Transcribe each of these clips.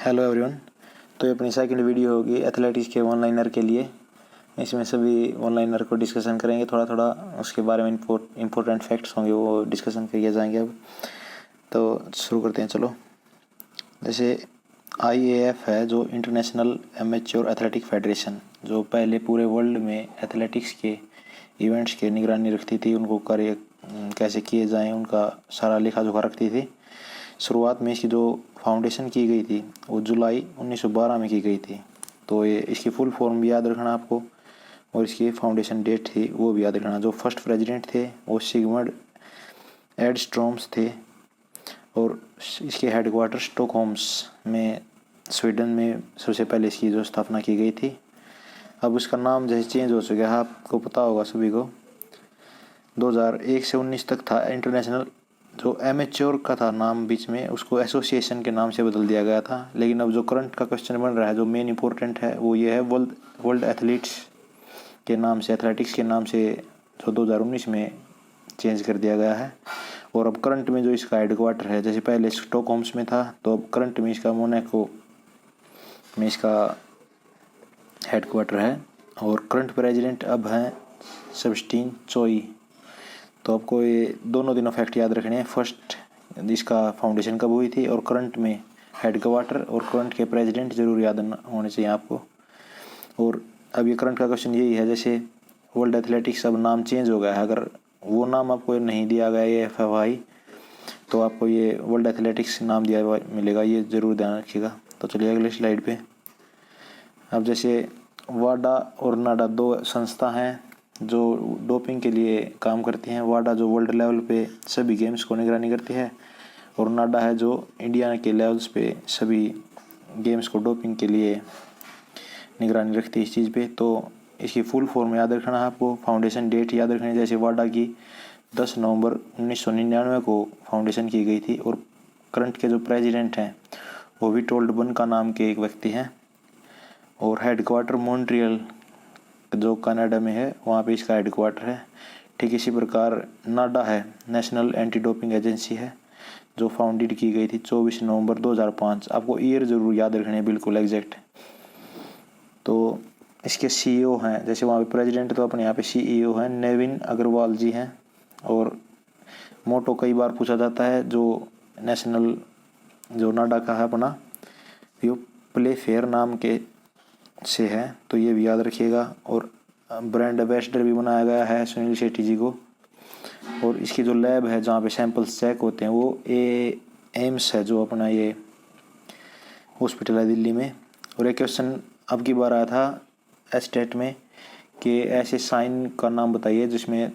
Hello everyone. तो ये अपनी सेकंड वीडियो होगी एथलेटिक्स के ऑनलाइनर के लिए। इसमें सभी ऑनलाइनर को डिस्कशन करेंगे, थोड़ा थोड़ा उसके बारे में इम्पोर्टेंट फैक्ट्स होंगे वो डिस्कशन किए जाएंगे। अब तो शुरू करते हैं। चलो, जैसे IAF है जो इंटरनेशनल एमेच्योर एथलेटिक फेडरेशन, जो पहले पूरे वर्ल्ड में एथलेटिक्स के इवेंट्स की निगरानी रखती थी, उनको कार्य कैसे किए जाएँ उनका सारा लेखा जोखा रखती थी। शुरुआत में इसकी जो फाउंडेशन की गई थी वो जुलाई 1912 में की गई थी। तो ये इसकी फुल फॉर्म भी याद रखना आपको, और इसकी फाउंडेशन डेट थी वो भी याद रखना। जो फर्स्ट प्रेसिडेंट थे वो सिगमंड एडस्ट्रॉम्स थे, और इसके हेडक्वार्टर स्टॉकहोम्स में स्वीडन में सबसे पहले इसकी जो स्थापना की गई थी। अब उसका नाम जैसे चेंज हो चुका है, आपको पता होगा सभी को। 2001 से 19 तक था इंटरनेशनल, जो एमेच्योर का था नाम बीच में, उसको एसोसिएशन के नाम से बदल दिया गया था। लेकिन अब जो करंट का क्वेश्चन बन रहा है, जो मेन इंपॉर्टेंट है, वो ये है वर्ल्ड एथलीट्स के नाम से, एथलेटिक्स के नाम से, जो 2019 में चेंज कर दिया गया है। और अब करंट में जो इसका हेडक्वार्टर है, जैसे पहले स्टॉकहोम्स में था, तो अब करंट में इसका मोनाको में इसका हेडक्वार्टर है। और करंट प्रेसिडेंट अब हैं सेबेस्टियन चोई। तो आपको ये दोनों फैक्ट याद रखने हैं। फर्स्ट, इसका फाउंडेशन कब हुई थी, और करंट में हेडक्वार्टर और करंट के प्रेसिडेंट जरूर याद होने चाहिए आपको। और अब ये करंट का क्वेश्चन यही है, जैसे वर्ल्ड एथलेटिक्स अब नाम चेंज हो गया है, अगर वो नाम आपको नहीं दिया गया ये FFI, तो आपको ये वर्ल्ड एथलेटिक्स नाम दिया हुआ मिलेगा, ये ज़रूर ध्यान रखिएगा। तो चलिए अगले स्लाइड पे। अब जैसे वाडा और नाडा दो संस्था हैं जो डोपिंग के लिए काम करती हैं। वाडा जो वर्ल्ड लेवल पे सभी गेम्स को निगरानी करती है, और नाडा है जो इंडिया के लेवल्स पे सभी गेम्स को डोपिंग के लिए निगरानी रखती है इस चीज़ पे। तो इसकी फुल फॉर्म याद रखना है आपको, फाउंडेशन डेट याद रखनी है। जैसे वाडा की 10 नवंबर 1999 को फाउंडेशन की गई थी, और करंट के जो प्रेसिडेंट हैं वो विटोल्ड बन नाम के एक व्यक्ति हैं, और हेडक्वार्टर मॉन्ट्रियल जो कनाडा में है, वहाँ पे इसका हेडक्वार्टर है। ठीक इसी प्रकार नाडा है, नेशनल एंटी डोपिंग एजेंसी है, जो फाउंडेड की गई थी 24 नवंबर 2005। आपको ईयर ज़रूर याद रखने हैं, बिल्कुल एग्जैक्ट। तो इसके CEO हैं, जैसे वहाँ पे प्रेसिडेंट तो अपने यहाँ पे CEO हैं, नवीन अग्रवाल जी हैं। और मोटो कई बार पूछा जाता है, जो नेशनल जो नाडा का है अपना, वो प्ले फेयर नाम के से है, तो ये भी याद रखिएगा। और ब्रांड एम्बेसडर भी बनाया गया है सुनील शेट्टी जी को। और इसकी जो लैब है जहाँ पे सैंपल्स चेक होते हैं, वो एम्स है, जो अपना ये हॉस्पिटल है दिल्ली में। और एक क्वेश्चन अब की बार आया था एस्टेट में कि ऐसे साइन का नाम बताइए जिसमें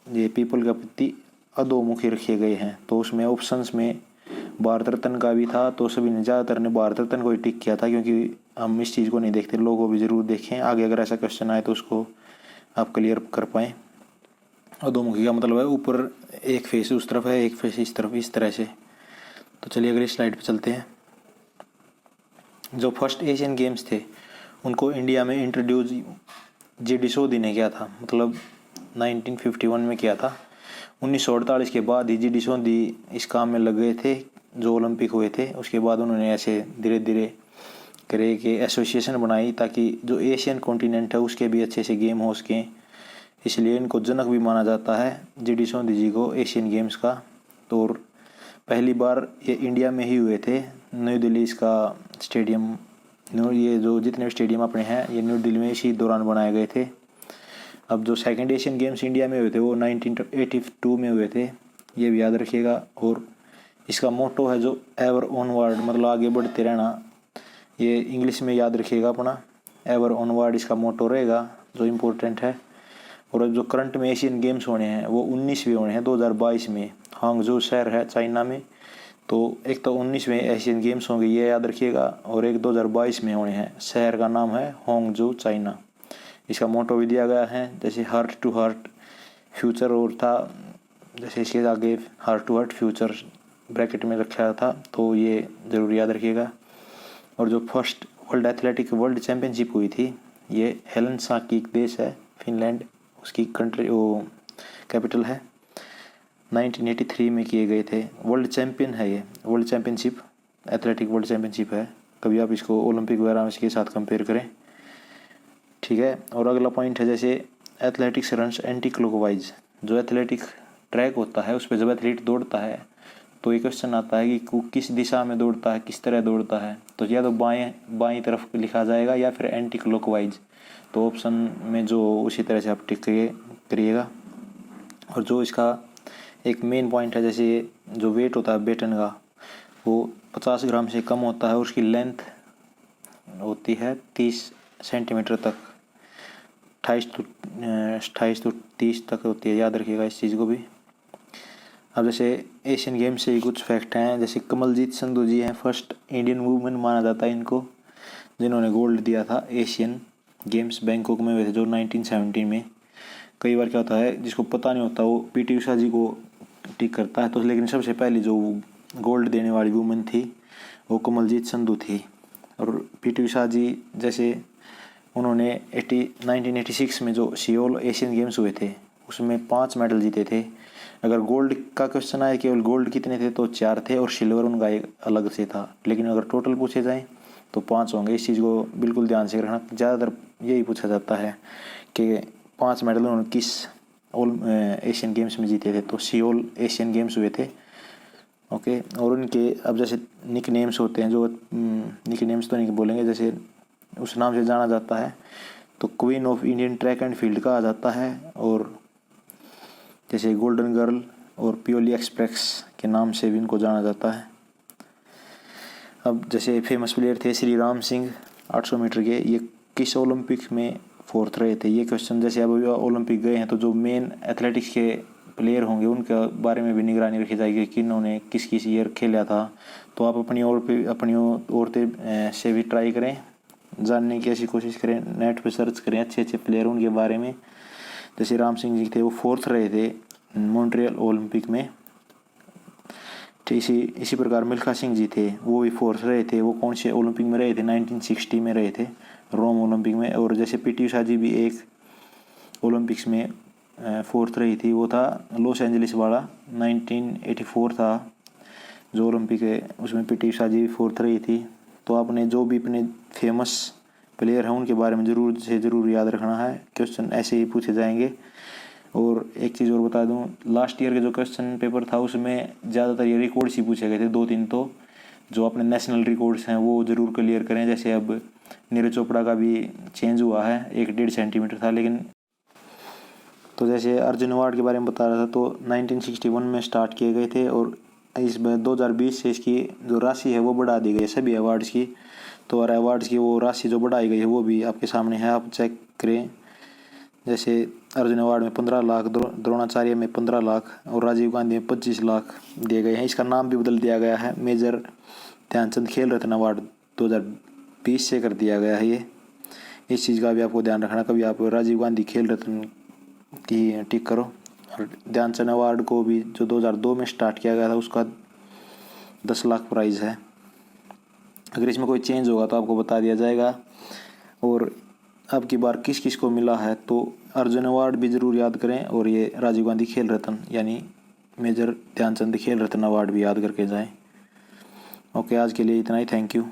ये पीपल के प्रति अधोमुखी रखे गए हैं। तो उसमें ऑप्शंस में भारत रत्न का भी था, तो सभी ने ज़्यादातर ने भारत रत्न को ही टिक किया था, क्योंकि हम इस चीज़ को नहीं देखते। लोगों भी ज़रूर देखें, आगे अगर ऐसा क्वेश्चन आए तो उसको आप क्लियर कर पाएँ। अधोमुखी का मतलब है ऊपर एक फेस उस तरफ है, एक फेस इस तरफ, इस तरह से। तो चलिए अगली स्लाइड पे चलते हैं। जो फर्स्ट एशियन गेम्स थे उनको इंडिया में इंट्रोड्यूस GD सोधी ने किया था, मतलब 1951 में किया था। 1948 के बाद ही GD सोधी इस काम में लग गए थे, जो ओलंपिक हुए थे। उसके बाद उन्होंने ऐसे धीरे धीरे करे कि एसोसिएशन बनाई, ताकि जो एशियन कॉन्टिनेंट है उसके भी अच्छे से गेम हो सकें। इसलिए इनको जनक भी माना जाता है GD सोधी जी को एशियन गेम्स का। तो पहली बार ये इंडिया में ही हुए थे, न्यू दिल्ली इसका स्टेडियम, ये जो जितने भी स्टेडियम अपने हैं ये न्यू दिल्ली में इसी दौरान बनाए गए थे। अब जो सेकंड एशियन गेम्स इंडिया में हुए थे वो 1982 में हुए थे, ये भी याद रखिएगा। और इसका मोटो है जो एवर ऑनवर्ड, मतलब आगे बढ़ते रहना, ये इंग्लिश में याद रखिएगा अपना, एवर ऑनवर्ड इसका मोटो रहेगा, जो इम्पोर्टेंट है। और जो करंट में एशियन गेम्स होने हैं वो 19वें होने हैं 2022 में, हांगझू शहर है चाइना में। तो एक तो 19वें एशियन गेम्स होंगे, ये याद रखिएगा, और एक 2022 में होने हैं। शहर का नाम है हांगझू चाइना। इसका मोटो भी दिया गया है, जैसे हार्ट टू हार्ट फ्यूचर, और था जैसे इसके आगे heart to heart future bracket में रखा था, तो ये ज़रूर याद रखिएगा। और जो first world athletic world championship हुई थी, ये हेलसिंकी एक देश है फिनलैंड, उसकी कंट्री वो कैपिटल है, 1983 में किए गए थे। वर्ल्ड चैम्पियन है ये, world championship, athletic world championship है कभी आप इसको ओलंपिक वगैरह के साथ कंपेयर करें, ठीक है। और अगला पॉइंट है जैसे एथलेटिक्स रन्स एंटी क्लॉकवाइज। जो एथलेटिक ट्रैक होता है उस पर जब एथलीट दौड़ता है तो ये क्वेश्चन आता है कि वो किस दिशा में दौड़ता है, किस तरह दौड़ता है। तो या तो बाएं तरफ लिखा जाएगा या फिर एंटी क्लॉकवाइज। तो ऑप्शन में जो उसी तरह से आप टिक करिएगा। और जो इसका एक मेन पॉइंट है, जैसे जो वेट होता है बैटन का वो 50 ग्राम से कम होता है और उसकी लेंथ होती है 30 सेंटीमीटर तक, 28 to 30 तक होती है, याद रखिएगा इस चीज़ को भी। अब जैसे एशियन गेम्स से ही कुछ फैक्ट हैं, जैसे कमलजीत संधू जी हैं, फर्स्ट इंडियन वुमेन माना जाता है इनको, जिन्होंने गोल्ड दिया था एशियन गेम्स बैंकॉक में हुए थे जो 1917 में। कई बार क्या होता है जिसको पता नहीं होता वो पीटी उषा जी को टिक करता है, तो लेकिन सबसे पहले जो गोल्ड देने वाली वुमेन थी वो कमलजीत संधू थी। और पीटी उषा जी जैसे उन्होंने 1986 में जो सियोल एशियन गेम्स हुए थे उसमें 5 मेडल जीते थे। अगर गोल्ड का क्वेश्चन आए केवल गोल्ड कितने थे तो 4 थे और सिल्वर उनका एक अलग से था, लेकिन अगर टोटल पूछे जाएँ तो 5 होंगे। इस चीज़ को बिल्कुल ध्यान से रखना, ज़्यादातर यही पूछा जाता है कि 5 मेडल उन्होंने किस एशियन गेम्स में जीते थे, तो सियोल एशियन गेम्स हुए थे, ओके। और उनके अब जैसे निक नेम्स होते हैं, जो निक नेम्स तो नहीं बोलेंगे, जैसे उस नाम से जाना जाता है तो queen of Indian track and field कहा जाता है, और जैसे गोल्डन गर्ल और प्योली एक्सप्रेस के नाम से भी इनको जाना जाता है। अब जैसे फेमस प्लेयर थे श्री राम सिंह 800 मीटर के, ये किस ओलंपिक में 4th रहे थे। ये क्वेश्चन जैसे अब ओलंपिक गए हैं तो जो मेन एथलेटिक्स के प्लेयर होंगे उनके बारे में भी निगरानी रखी जाएगी कि इन्होंने किस किस ईयर खेला था। तो आप अपनी ओर से भी ट्राई करें, जानने की ऐसी कोशिश करें, नेट पे सर्च करें अच्छे अच्छे प्लेयर उनके बारे में। जैसे राम सिंह जी थे वो 4th रहे थे मॉन्ट्रियल ओलंपिक में। इसी प्रकार मिल्खा सिंह जी थे वो भी 4th रहे थे। वो कौन से ओलंपिक में रहे थे, 1960 में रहे थे रोम ओलंपिक में। और जैसे पीटी उषा जी भी एक ओलंपिक्स में 4th रही थी, वो था लॉस एंजलिस वाला 1984 था जो ओलंपिक है, उसमें पीटी उषा जी 4th रही थी। तो आपने जो भी अपने फेमस प्लेयर हैं उनके बारे में ज़रूर से ज़रूर याद रखना है, क्वेश्चन ऐसे ही पूछे जाएंगे। और एक चीज़ और बता दूं, लास्ट ईयर के जो क्वेश्चन पेपर था उसमें ज़्यादातर ये रिकॉर्ड्स ही पूछे गए थे, 2-3। तो जो अपने नेशनल रिकॉर्ड्स हैं वो ज़रूर क्लियर करें। जैसे अब नीरज चोपड़ा का भी चेंज हुआ है, 1.5 सेंटीमीटर था लेकिन। तो जैसे अर्जुन अवार्ड के बारे में बता रहा था, तो 1961 में स्टार्ट किए गए थे और इस 2020 से इसकी जो राशि है वो बढ़ा दी गई है सभी अवार्ड्स की। तो और अवार्ड्स की वो राशि जो बढ़ाई गई है वो भी आपके सामने है, आप चेक करें। जैसे अर्जुन अवार्ड में 15 लाख, द्रोणाचार्य में 15 लाख और राजीव गांधी में 25 लाख दिए गए हैं। इसका नाम भी बदल दिया गया है, मेजर ध्यानचंद खेल रत्न अवार्ड 2020 से कर दिया गया है ये। इस चीज़ का भी आपको ध्यान रखना, कभी आप राजीव गांधी खेल रत्न की टिक करो। और ध्यानचंद अवार्ड को भी जो 2002 में स्टार्ट किया गया था उसका 10 लाख प्राइज़ है। अगर इसमें कोई चेंज होगा तो आपको बता दिया जाएगा। और अब की बार किस किस को मिला है, तो अर्जुन अवार्ड भी ज़रूर याद करें और ये राजीव गांधी खेल रत्न यानी मेजर ध्यानचंद खेल रत्न अवार्ड भी याद करके जाएं। ओके, आज के लिए इतना ही, थैंक यू।